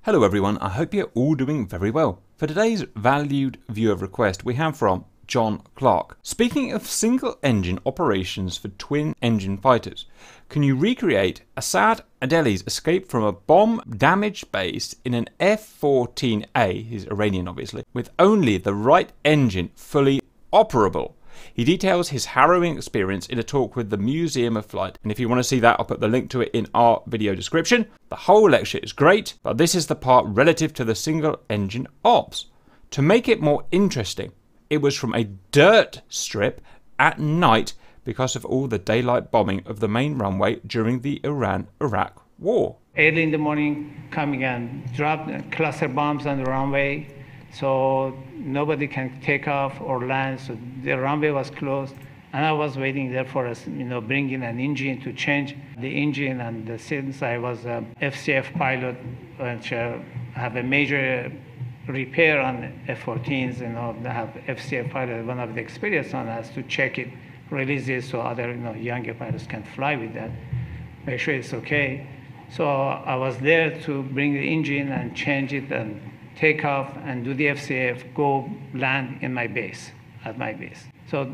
Hello everyone, I hope you're all doing very well. For today's valued viewer request we have from John Clark. Speaking of single engine operations for twin engine fighters, can you recreate Asad Adeli's escape from a bomb damaged base in an F-14A, he's Iranian obviously, with only the right engine fully operable? He details his harrowing experience in a talk with the Museum of Flight, and if you want to see that, I'll put the link to it in our video description. The whole lecture is great, but this is the part relative to the single engine ops. To make it more interesting, it was from a dirt strip at night because of all the daylight bombing of the main runway during the Iran-Iraq war. Early in the morning, coming and drop cluster bombs on the runway, so nobody can take off or land. So the runway was closed, and I was waiting there for us, bringing an engine to change the engine. And since I was a FCF pilot, which have a major repair on F-14s, I have FCF pilot, one of the experience on us to check it, release it so other younger pilots can fly with that, make sure it's okay. So I was there to bring the engine and change it and take off and do the FCF, go land in my base, at my base. So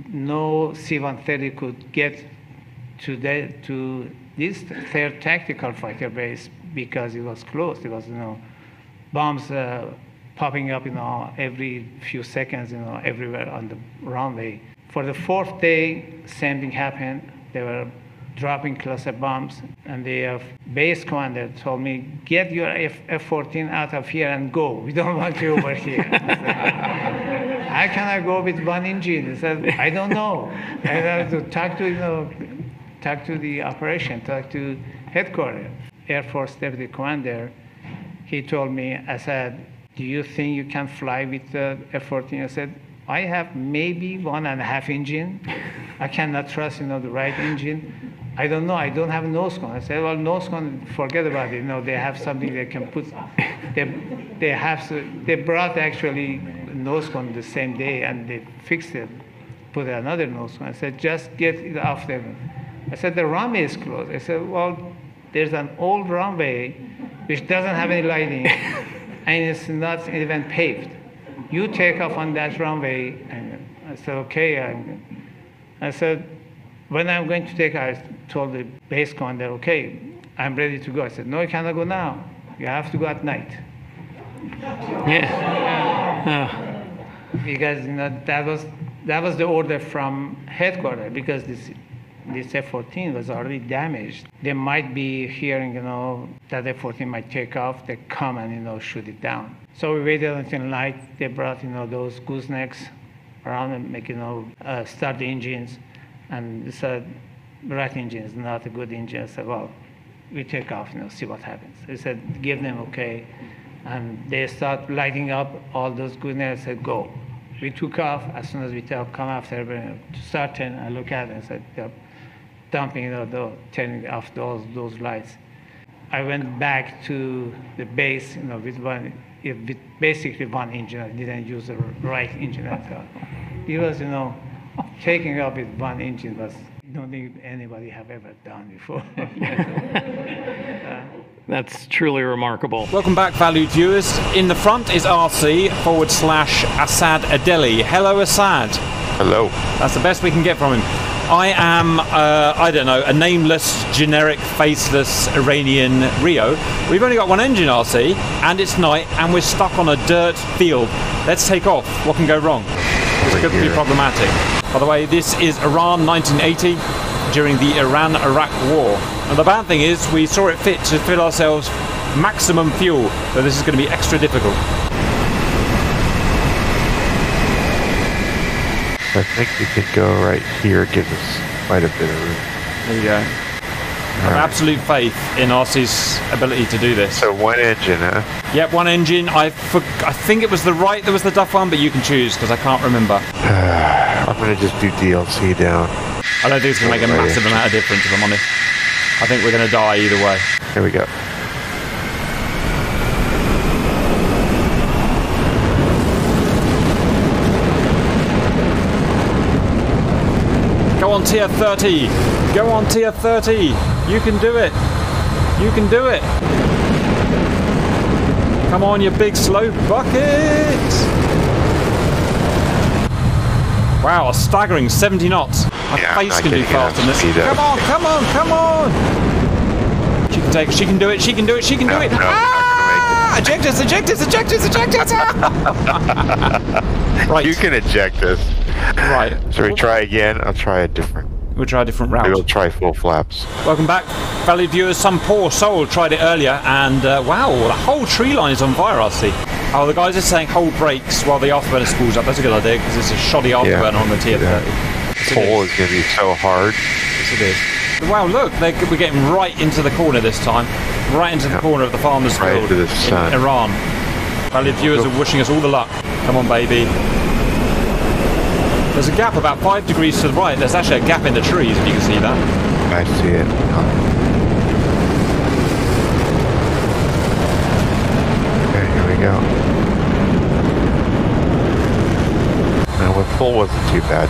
no C-130 could get to this third tactical fighter base because it was closed. There was bombs popping up every few seconds everywhere on the runway. For the fourth day, same thing happened. They were dropping cluster bombs, and the base commander told me, get your F-14 out of here and go. We don't want you over here. How can I go with one engine? He said, I don't know. I have to talk to the operation, talk to headquarters. Air Force Deputy Commander, he told me, Asad, do you think you can fly with the F-14? I said, I have maybe 1.5 engine. I cannot trust the right engine. I don't know. I don't have nose cone. I said, well, nose cone, forget about it. They have something they can put. They brought actually nose cone the same day, and they fixed it, put another nose cone. I said, just get it off there. I said, the runway is closed. I said, well, there's an old runway which doesn't have any lighting, and it's not even paved. You take off on that runway. And I said, okay. I said, when I'm going to take off, I told the base commander, okay, I'm ready to go. I said, no, you cannot go now. You have to go at night. Yeah. Because that was the order from headquarters, because this F-14 was already damaged. They might be hearing, that F-14 might take off. They come and, shoot it down. So we waited until night. They brought, those goosenecks around and start the engines. And they said, the right engine is not a good engine. I said, well, we take off, see what happens. They said, give them okay. And they start lighting up all those goosenecks. I said, go. We took off. As soon as we come after, to start turning, I look at it and said, they're dumping, turning off those lights. I went back to the base, with basically one engine. I didn't use the right engine at all. It was, taking off with one engine was, I don't think anybody have ever done before. That's truly remarkable. Welcome back, valued viewers. In the front is RC/Asad Adeli. Hello, Asad. Hello. That's the best we can get from him. I am, I don't know, a nameless, generic, faceless Iranian Rio. We've only got one engine, RC, and it's night, and we're stuck on a dirt field. Let's take off. What can go wrong? This could be problematic. By the way, this is Iran 1980, during the Iran-Iraq war. And the bad thing is, we saw it fit to fill ourselves maximum fuel, so this is going to be extra difficult. I think we could go right here, give us quite a bit of room. There you go. I have absolute faith in RC's ability to do this. So one engine, huh? Yep, one engine. I think it was the right that was the Duff one, but you can choose because I can't remember. I'm going to just do DLC down. I don't think it's going to make a massive amount of difference, if I'm honest. I think we're going to die either way. Here we go. Go on tier 30. Go on tier 30. You can do it. You can do it. Come on, you big slow bucket! Wow, a staggering 70 knots. My face can do faster than this. Come on, come on, come on! She can take it, she can do it, she can do it, she can do it! Ah! Eject us, eject us, eject us, eject us! Right. You can eject us. Right. Shall we try again? I'll try a different. We'll try a different route. We'll try full flaps. Welcome back, valued viewers. Some poor soul tried it earlier, and wow, the whole tree line is on fire, I see. Oh, the guys are saying hold brakes while the afterburner spools up. That's a good idea, because it's a shoddy afterburner on the TF30. Pull is going to be so hard. Yes, it is. Wow, look, we're getting right into the corner this time. Right into the corner of the farmer's field in Iran. Valued viewers are wishing us all the luck. Come on, baby. There's a gap about 5 degrees to the right. There's actually a gap in the trees, if you can see that. I see it. Okay, here we go. Now, the pull wasn't too bad.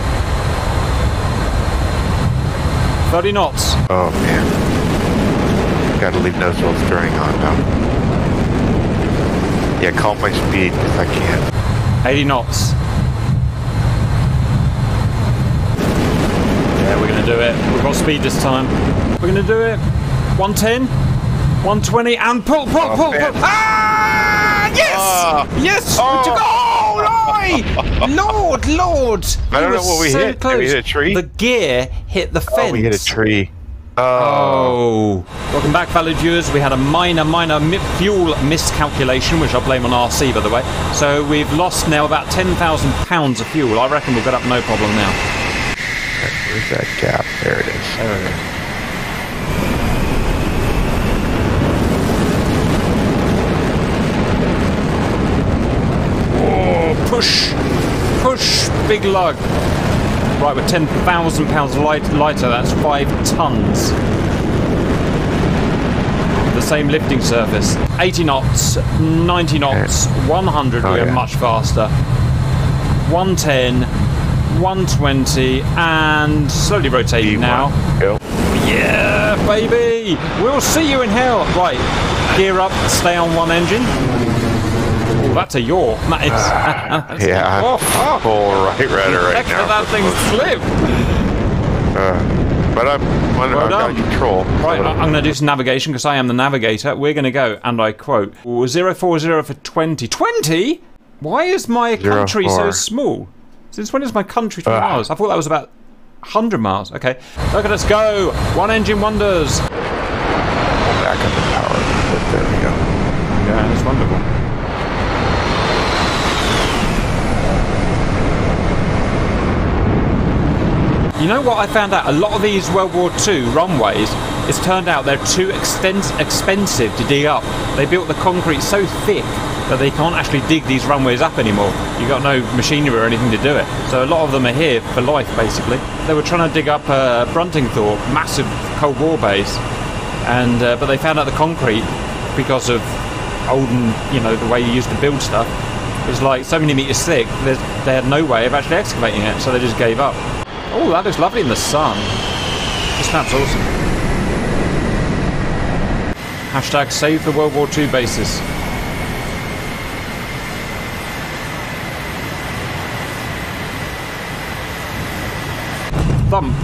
30 knots. Oh, man. Gotta leave nose wheel stirring on now. Yeah, calm my speed if I can. 80 knots. Yeah, we're going to do it. We've got speed this time. We're going to do it. 110, 120, and pull, pull, pull, pull. Ah! Yes! Yes! We took Lord, Lord! I don't know what we hit. Did we hit a tree? The gear hit the fence. Oh, we hit a tree. Oh. Welcome back, valued viewers. We had a minor fuel miscalculation, which I blame on RC, by the way. So we've lost now about 10,000 pounds of fuel. I reckon we'll get up no problem now. Where's that gap? There it is. There it is. Oh, push! Push, big lug. Right, we're 10,000 pounds lighter. That's 5 tons. The same lifting surface. 80 knots, 90 knots, 100. We're much faster. 110. 120 and slowly rotating now. Yeah, baby! We'll see you in hell. Right, gear up, stay on one engine. Oh, that's a yaw. That is. Yeah, full right rudder right now. That thing slipped. But I'm under control. Right, I'm going to do some navigation because I am the navigator. We're going to go, and I quote, 040 for 20. 20? Why is my country so small? Since when is my country 20 miles? I thought that was about 100 miles. Okay. Look at us go. One engine wonders. Back up the power. But there we go. Yeah, that's wonderful. You know what I found out? A lot of these World War II runways, it's turned out they're too expensive to dig up. They built the concrete so thick that they can't actually dig these runways up anymore. You've got no machinery or anything to do it. So a lot of them are here for life, basically. They were trying to dig up Bruntingthorpe, massive Cold War base, and but they found out the concrete, because of olden, the way you used to build stuff, was like so many meters thick, they had no way of actually excavating it, so they just gave up. Oh, that looks lovely in the sun. This map's awesome. Hashtag save the World War II bases. Thump.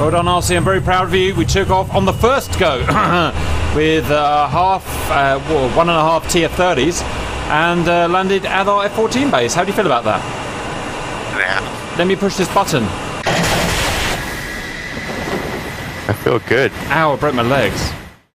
Well done, RC. I'm very proud of you. We took off on the first go with 1.5 TF30s and landed at our F-14 base. How do you feel about that? Yeah. Let me push this button. I feel good. Ow, I broke my legs.